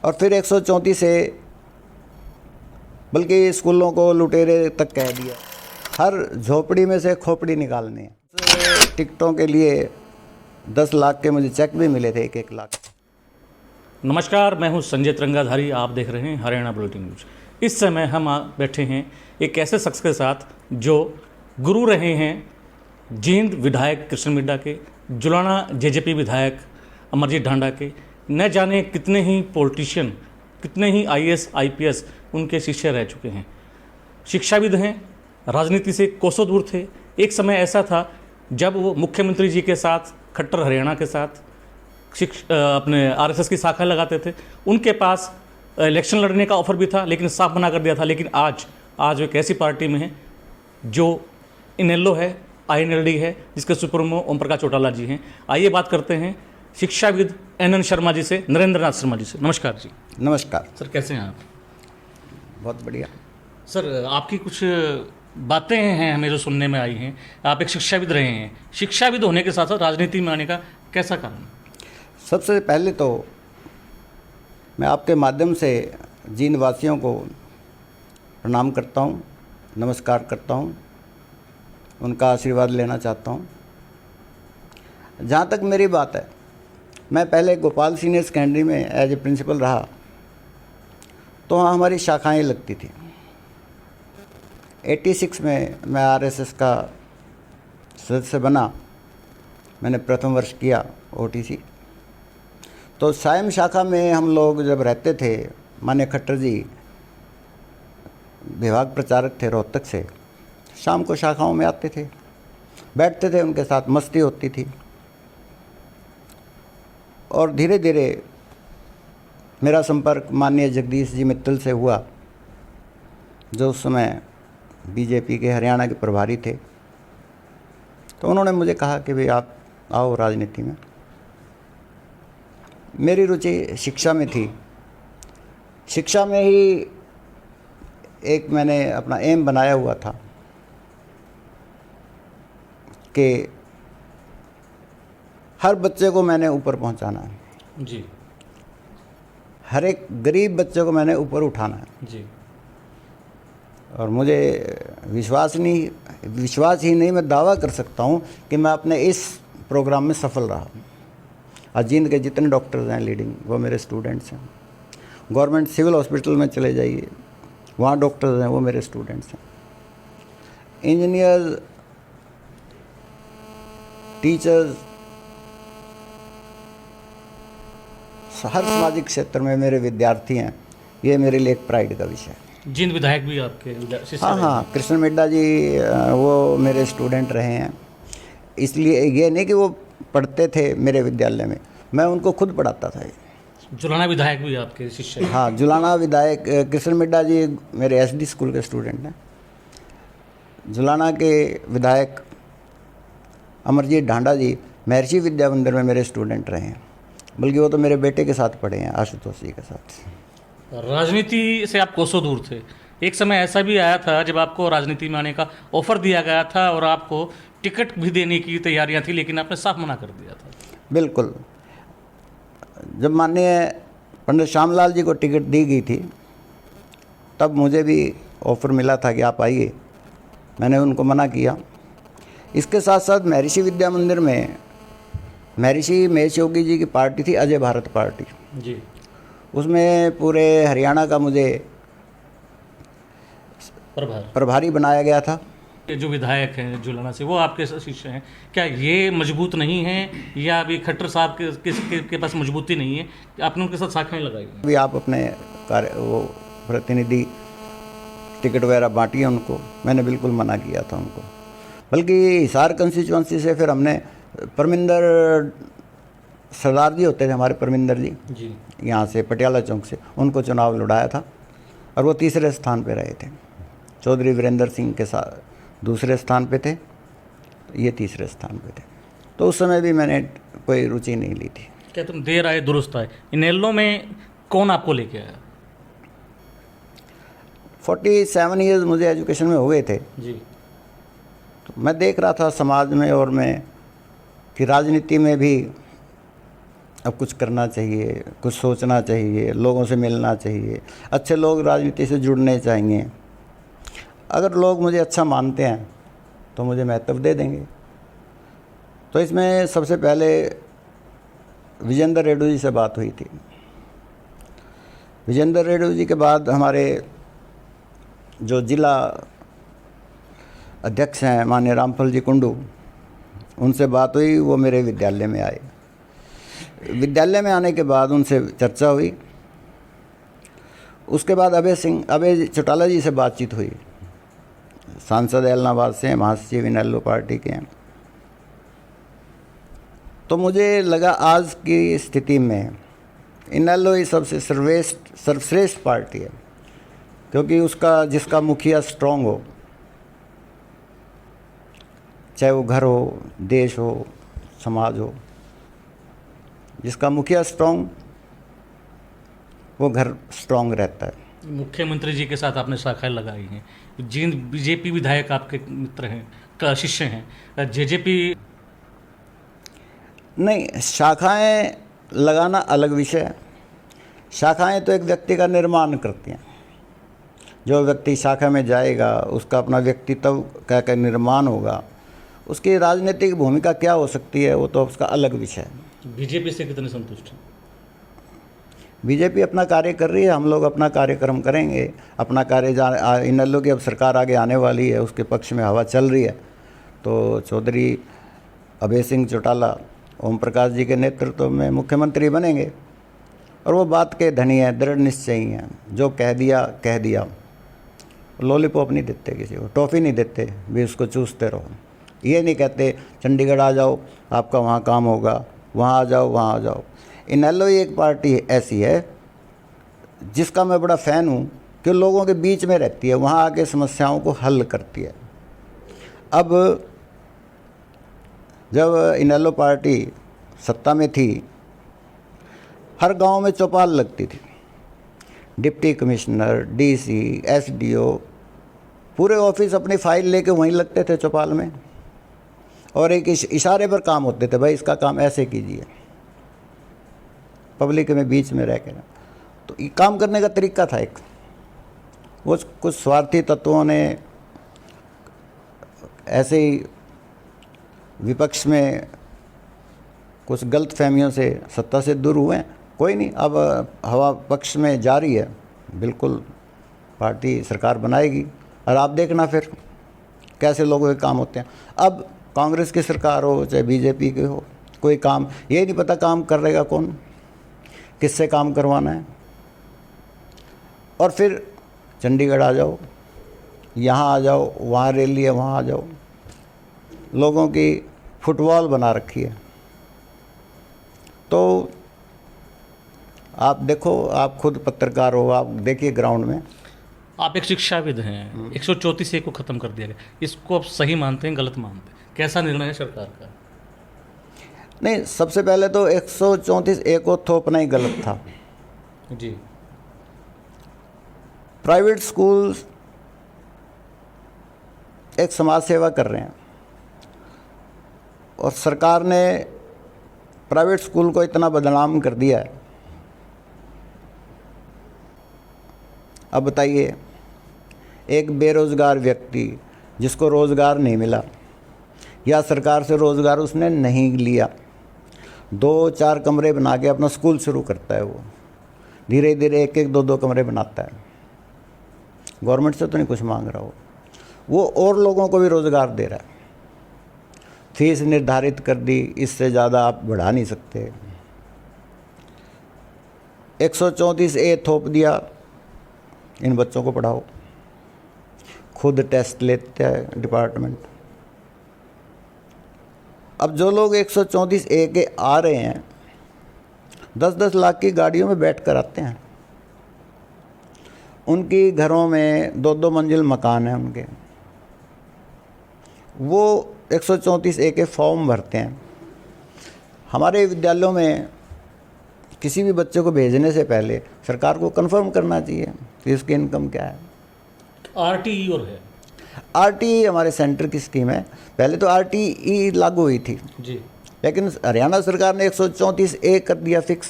और फिर 134 से बल्कि स्कूलों को लुटेरे तक कह दिया। हर झोपड़ी में से खोपड़ी निकालनी है। टिकटों के लिए 10 लाख के मुझे चेक भी मिले थे, 1-1 लाख। नमस्कार, मैं हूं संजय तिरंगाधारी। आप देख रहे हैं हरियाणा बुलेटिन न्यूज। इस समय हम बैठे हैं एक ऐसे शख्स के साथ जो गुरु रहे हैं जींद विधायक कृष्ण मिड्डा के, जुलाना जेजेपी विधायक अमरजीत ढांडा के, न जाने कितने ही पॉलिटिशियन, कितने ही आईएएस आईपीएस उनके शिष्य रह चुके हैं। शिक्षाविद हैं, राजनीति से कोसों दूर थे। एक समय ऐसा था जब वो मुख्यमंत्री जी के साथ, खट्टर हरियाणा के साथ अपने आरएसएस की शाखा लगाते थे। उनके पास इलेक्शन लड़ने का ऑफर भी था, लेकिन साफ मना कर दिया था। लेकिन आज एक ऐसी पार्टी में है जो इनेलो है, आईएनएलडी है, जिसके सुप्रीमो ओम प्रकाश चौटाला जी हैं। आइए बात करते हैं शिक्षाविद एनएन शर्मा जी से, नरेंद्र नाथ शर्मा जी से। नमस्कार जी। नमस्कार सर, कैसे हैं आप? बहुत बढ़िया सर, आपकी कुछ बातें हैं हमें जो सुनने में आई हैं। आप एक शिक्षाविद रहे हैं, शिक्षाविद होने के साथ साथ राजनीति में आने का कैसा कारण? सबसे पहले तो मैं आपके माध्यम से जींद वासियों को प्रणाम करता हूँ, नमस्कार करता हूँ, उनका आशीर्वाद लेना चाहता हूँ। जहाँ तक मेरी बात है, मैं पहले गोपाल सीनियर सेकेंडरी में एज ए प्रिंसिपल रहा, तो वहाँ हमारी शाखाएं लगती थी। 86 में मैं आरएसएस का सदस्य बना, मैंने प्रथम वर्ष किया ओटीसी। तो सायम शाखा में हम लोग जब रहते थे, मान्य खट्टर जी विभाग प्रचारक थे रोहतक से, शाम को शाखाओं में आते थे, बैठते थे, उनके साथ मस्ती होती थी। और धीरे धीरे मेरा संपर्क माननीय जगदीश जी मित्तल से हुआ, जो उस समय बीजेपी के हरियाणा के प्रभारी थे। तो उन्होंने मुझे कहा कि भाई आप आओ राजनीति में। मेरी रुचि शिक्षा में थी। शिक्षा में ही एक मैंने अपना एम बनाया हुआ था कि हर बच्चे को मैंने ऊपर पहुंचाना है जी। हर एक गरीब बच्चे को मैंने ऊपर उठाना है जी। और मुझे विश्वास ही नहीं, मैं दावा कर सकता हूं कि मैं अपने इस प्रोग्राम में सफल रहा। आज जींद के जितने डॉक्टर्स हैं लीडिंग, वो मेरे स्टूडेंट्स हैं। गवर्नमेंट सिविल हॉस्पिटल में चले जाइए, वहाँ डॉक्टर्स हैं, वो मेरे स्टूडेंट्स हैं। इंजीनियर्स, टीचर्स, हर सामाजिक क्षेत्र में मेरे विद्यार्थी हैं। ये मेरे लिए एक प्राइड का विषय है। जींद विधायक भी आपके शिष्य? हाँ, कृष्ण मिड्डा जी वो मेरे स्टूडेंट रहे हैं। इसलिए ये नहीं कि वो पढ़ते थे मेरे विद्यालय में, मैं उनको खुद पढ़ाता था। जुलाना विधायक भी आपके शिष्य? हाँ, जुलाना विधायक कृष्ण मिड्डा जी मेरे एसडी स्कूल के स्टूडेंट हैं। जुलाना के विधायक अमरजीत ढांडा जी महर्षि विद्या मंदिर में मेरे स्टूडेंट रहे हैं, बल्कि वो तो मेरे बेटे के साथ पढ़े हैं, आशुतोष जी के साथ। राजनीति से आप कोसों दूर थे। एक समय ऐसा भी आया था जब आपको राजनीति में आने का ऑफर दिया गया था और आपको टिकट भी देने की तैयारियां थी, लेकिन आपने साफ मना कर दिया था। बिल्कुल। जब माननीय पंडित श्यामलाल जी को टिकट दी गई थी, तब मुझे भी ऑफ़र मिला था कि आप आइए। मैंने उनको मना किया। इसके साथ साथ महर्षि विद्या मंदिर में महर्षि महेश योगी जी की पार्टी थी, अजय भारत पार्टी जी। उसमें पूरे हरियाणा का मुझे प्रभारी बनाया गया था। ये जो विधायक हैं जुलाना से, वो आपके शिष्य हैं। क्या ये मजबूत नहीं है, या अभी खट्टर साहब के पास मजबूती नहीं है, आपने उनके साथ शाखाएं लगाई? अभी आप अपने वो प्रतिनिधि टिकट वगैरह बांटिए उनको। मैंने बिल्कुल मना किया था उनको। बल्कि हिसार कंस्टिट्यूंसी से फिर हमने परमिंदर सरदार जी होते थे हमारे, परमिंदर जी यहाँ से पटियाला चौक से, उनको चुनाव लड़ाया था और वो तीसरे स्थान पे रहे थे। चौधरी वीरेंद्र सिंह के साथ दूसरे स्थान पे थे, ये तीसरे स्थान पे थे। तो उस समय भी मैंने कोई रुचि नहीं ली थी। क्या तुम देर आए दुरुस्त आए? इनेलो में कौन आपको लेके आया? 47 ईयर्स मुझे एजुकेशन में हो गए थे जी। तो मैं देख रहा था समाज में और मैं कि राजनीति में भी अब कुछ करना चाहिए, कुछ सोचना चाहिए, लोगों से मिलना चाहिए, अच्छे लोग राजनीति से जुड़ने चाहिए। अगर लोग मुझे अच्छा मानते हैं तो मुझे महत्व दे देंगे। तो इसमें सबसे पहले विजेंद्र रेड्डी जी से बात हुई थी। विजेंद्र रेड्डी जी के बाद हमारे जो जिला अध्यक्ष हैं माननीय रामफल जी कुंडू, उनसे बात हुई। वो मेरे विद्यालय में आए। विद्यालय में आने के बाद उनसे चर्चा हुई। उसके बाद अभय चौटाला जी से बातचीत हुई। सांसद एलनाबाद से, महासचिव इनेलो पार्टी के हैं। तो मुझे लगा आज की स्थिति में इनेलो ही सबसे सर्वश्रेष्ठ पार्टी है, क्योंकि जिसका मुखिया स्ट्रांग हो, चाहे वो घर हो, देश हो, समाज हो, जिसका मुखिया स्ट्रांग, वो घर स्ट्रांग रहता है। मुख्यमंत्री जी के साथ आपने शाखाएं लगाई हैं। जींद बीजेपी विधायक आपके मित्र हैं, का शिष्य हैं। जेजेपी नहीं, शाखाएं लगाना अलग विषय है। शाखाएं तो एक व्यक्ति का निर्माण करती हैं। जो व्यक्ति शाखा में जाएगा, उसका अपना व्यक्तित्व का निर्माण होगा। उसकी राजनीतिक भूमिका क्या हो सकती है, वो तो उसका अलग विषय है। बीजेपी से कितने संतुष्ट हैं? बीजेपी अपना कार्य कर रही है, हम लोग अपना कार्यक्रम करेंगे। अपना कार्य इनेलो की अब सरकार आगे आने वाली है, उसके पक्ष में हवा चल रही है। तो चौधरी अभय सिंह चौटाला ओम प्रकाश जी के नेतृत्व में मुख्यमंत्री बनेंगे। और वो बात के धनी हैं, दृढ़ निश्चयी हैं। जो कह दिया। लॉलीपॉप नहीं देते किसी को, टॉफ़ी नहीं देते भी उसको चूसते रहो। ये नहीं कहते चंडीगढ़ आ जाओ, आपका वहाँ काम होगा, वहाँ आ जाओ। इनेलो ही एक पार्टी ऐसी है जिसका मैं बड़ा फ़ैन हूँ कि लोगों के बीच में रहती है, वहाँ आके समस्याओं को हल करती है। अब जब इनेलो पार्टी सत्ता में थी, हर गांव में चौपाल लगती थी। डिप्टी कमिश्नर, डीसी, एसडीओ, पूरे ऑफिस अपनी फाइल लेके वहीं लगते थे चौपाल में, और एक इशारे पर काम होते थे, भाई इसका काम ऐसे कीजिए, पब्लिक में बीच में रह के। तो ये काम करने का तरीका था एक। वो कुछ स्वार्थी तत्वों ने ऐसे ही विपक्ष में कुछ गलत फहमियों से सत्ता से दूर हुए। कोई नहीं, अब हवा पक्ष में जारी है, बिल्कुल पार्टी सरकार बनाएगी। और आप देखना फिर कैसे लोगों के काम होते हैं। अब कांग्रेस की सरकार हो चाहे बीजेपी की हो, कोई काम ये नहीं पता काम करेगा कौन, किससे काम करवाना है। और फिर चंडीगढ़ आ जाओ, यहाँ आ जाओ, वहाँ रैली है वहाँ आ जाओ। लोगों की फुटबॉल बना रखी है। तो आप देखो, आप खुद पत्रकार हो, आप देखिए ग्राउंड में। आप एक शिक्षाविद हैं। 134A को ख़त्म कर दिया गया, इसको आप सही मानते हैं, गलत मानते हैं? कैसा निर्णय है सरकार का? नहीं, सबसे पहले तो 134A को थोपना ही गलत था जी। प्राइवेट स्कूल्स एक समाज सेवा कर रहे हैं, और सरकार ने प्राइवेट स्कूल को इतना बदनाम कर दिया है। अब बताइए, एक बेरोज़गार व्यक्ति जिसको रोज़गार नहीं मिला या सरकार से रोज़गार उसने नहीं लिया, 2-4 कमरे बना के अपना स्कूल शुरू करता है। वो धीरे धीरे 1-1, 2-2 कमरे बनाता है। गवर्नमेंट से तो नहीं कुछ मांग रहा वो और लोगों को भी रोज़गार दे रहा है। फीस निर्धारित कर दी, इससे ज़्यादा आप बढ़ा नहीं सकते। 134A थोप दिया, इन बच्चों को पढ़ाओ। खुद टेस्ट लेते हैं डिपार्टमेंट। अब जो लोग 134A के आ रहे हैं, 10-10 लाख की गाड़ियों में बैठ कर आते हैं। उनकी घरों में 2-2 मंजिल मकान हैं उनके। वो 134A के फॉर्म भरते हैं। हमारे विद्यालयों में किसी भी बच्चे को भेजने से पहले सरकार को कंफर्म करना चाहिए कि इसकी इनकम क्या है। RTE और है? RTE हमारे सेंटर की स्कीम है। पहले तो RTE लागू हुई थी जी, लेकिन हरियाणा सरकार ने 134A कर दिया फिक्स,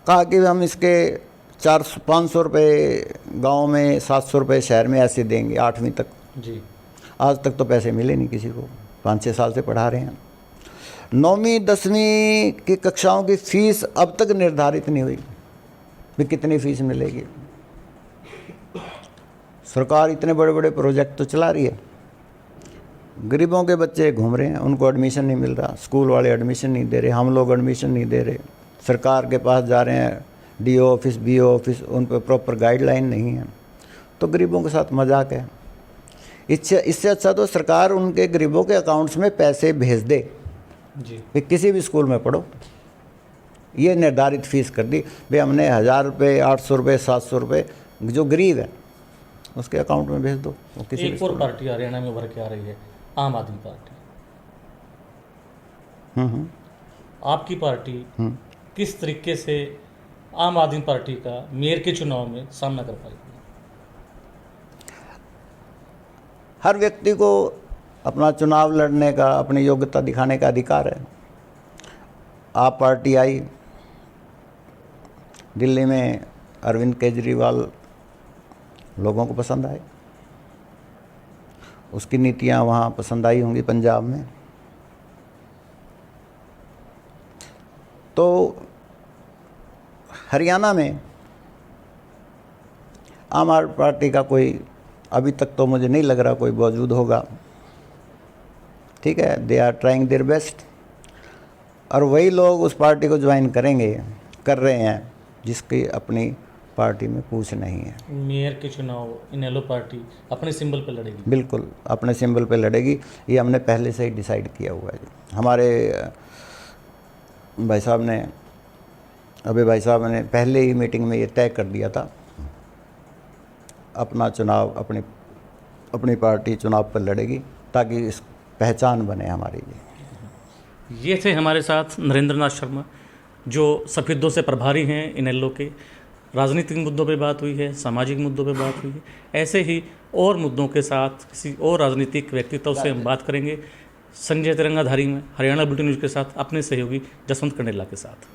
कहा कि हम इसके 400-500 रुपये गाँव में, 700 रुपये शहर में ऐसे देंगे 8वीं तक। जी। आज तक तो पैसे मिले नहीं किसी को, 5-6 साल से पढ़ा रहे हैं। 9वीं 10वीं की कक्षाओं की फ़ीस अब तक निर्धारित नहीं हुई कि कितनी फ़ीस मिलेगी। सरकार इतने बड़े बड़े प्रोजेक्ट तो चला रही है, गरीबों के बच्चे घूम रहे हैं, उनको एडमिशन नहीं मिल रहा, स्कूल वाले एडमिशन नहीं दे रहे, हम लोग एडमिशन नहीं दे रहे, सरकार के पास जा रहे हैं, DO ऑफिस, BO ऑफिस, उन पर प्रॉपर गाइडलाइन नहीं है, तो गरीबों के साथ मजाक है। इससे अच्छा तो सरकार उनके गरीबों के अकाउंट्स में पैसे भेज दे जी। कि किसी भी स्कूल में पढ़ो। ये निर्धारित फ़ीस कर दी भाई, हमने 1000 रुपये, 800 रुपये, 700 रुपये जो गरीब है उसके अकाउंट में भेज दो। वो किसी एक और पार्टी हरियाणा में उभर के आ रही है, आम आदमी पार्टी। आपकी पार्टी किस तरीके से आम आदमी पार्टी का मेयर के चुनाव में सामना कर पाएगी? हर व्यक्ति को अपना चुनाव लड़ने का, अपनी योग्यता दिखाने का अधिकार है। आप पार्टी आई, दिल्ली में अरविंद केजरीवाल लोगों को पसंद आए, उसकी नीतियां वहाँ पसंद आई होंगी पंजाब में, तो हरियाणा में आम आदमी पार्टी का कोई अभी तक तो मुझे नहीं लग रहा कोई मौजूद होगा। ठीक है, they are trying their best, और वही लोग उस पार्टी को ज्वाइन करेंगे, कर रहे हैं जिसकी अपनी पार्टी में पूछ नहीं है। मेयर के चुनाव इनेलो पार्टी अपने सिंबल पे लड़ेगी? बिल्कुल अपने सिंबल पे लड़ेगी, ये हमने पहले से ही डिसाइड किया हुआ है। हमारे भाई साहब ने, अभी भाई साहब ने पहले ही मीटिंग में ये तय कर दिया था, अपना चुनाव अपनी पार्टी चुनाव पर लड़ेगी ताकि इस पहचान बने हमारी। ये थे हमारे साथ नरेंद्र नाथ शर्मा, जो सफेदों से प्रभारी हैं इनेलो के। राजनीतिक मुद्दों पे बात हुई है, सामाजिक मुद्दों पे बात हुई है, ऐसे ही और मुद्दों के साथ किसी और राजनीतिक व्यक्तित्व से हम बात करेंगे। संजय तिरंगाधारी में हरियाणा बुलेटिन न्यूज़ के साथ अपने सहयोगी जसवंत कंडेला के साथ।